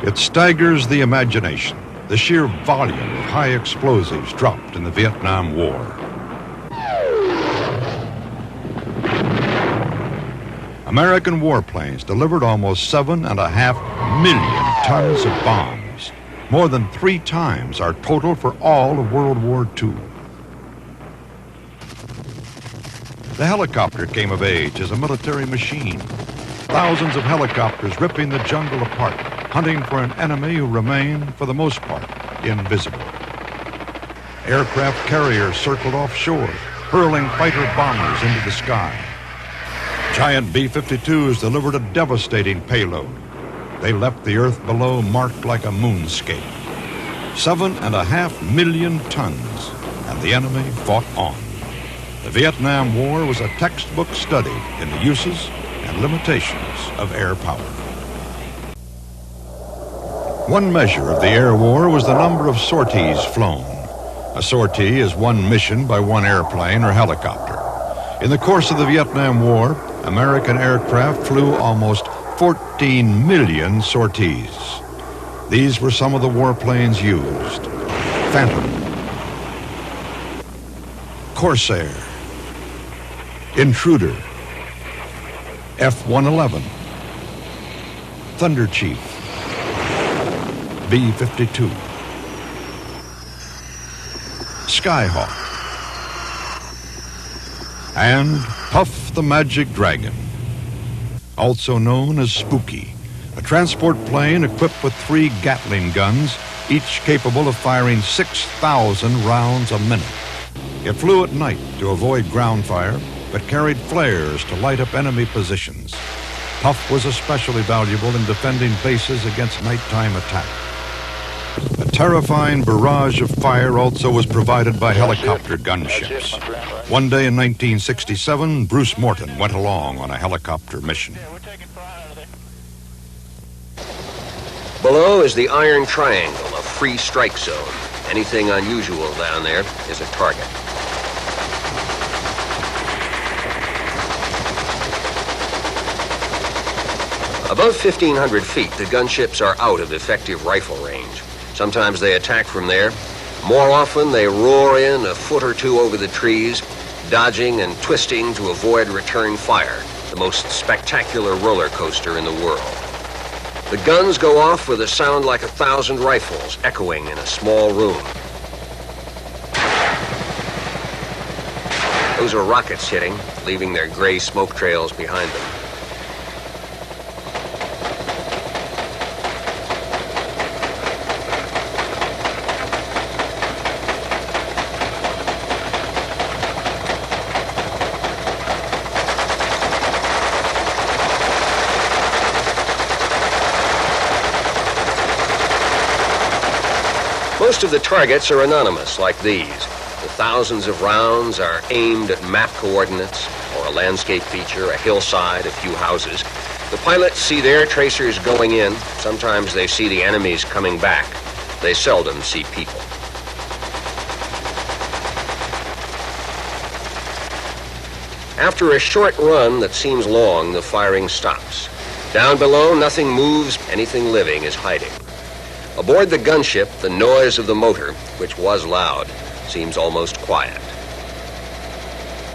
It staggers the imagination, the sheer volume of high explosives dropped in the Vietnam War. American warplanes delivered almost 7.5 million tons of bombs, more than 3 times our total for all of World War II. The helicopter came of age as a military machine. Thousands of helicopters ripping the jungle apart, hunting for an enemy who remained, for the most part, invisible. Aircraft carriers circled offshore, hurling fighter bombers into the sky. Giant B-52s delivered a devastating payload. They left the earth below marked like a moonscape. 7.5 million tons, and the enemy fought on. The Vietnam War was a textbook study in the uses and limitations of air power. One measure of the air war was the number of sorties flown. A sortie is one mission by one airplane or helicopter. In the course of the Vietnam War, American aircraft flew almost 14 million sorties. These were some of the warplanes used: Phantom, Corsair, Intruder, F-111, Thunder Chief, B-52, Skyhawk, and Puff the Magic Dragon, also known as Spooky, a transport plane equipped with 3 Gatling guns, each capable of firing 6,000 rounds a minute. It flew at night to avoid ground fire, but carried flares to light up enemy positions. Puff was especially valuable in defending bases against nighttime attack. A terrifying barrage of fire also was provided by helicopter gunships. One day in 1967, Bruce Morton went along on a helicopter mission. Below is the Iron Triangle, a free strike zone. Anything unusual down there is a target. Above 1,500 feet, the gunships are out of effective rifle range. Sometimes they attack from there. More often, they roar in a foot or two over the trees, dodging and twisting to avoid return fire, the most spectacular roller coaster in the world. The guns go off with a sound like 1,000 rifles echoing in a small room. Those are rockets hitting, leaving their gray smoke trails behind them. Most of the targets are anonymous, like these. The thousands of rounds are aimed at map coordinates or a landscape feature, a hillside, a few houses. The pilots see their tracers going in. Sometimes they see the enemies coming back. They seldom see people. After a short run that seems long, the firing stops. Down below, nothing moves. Anything living is hiding. Aboard the gunship, the noise of the motor, which was loud, seems almost quiet.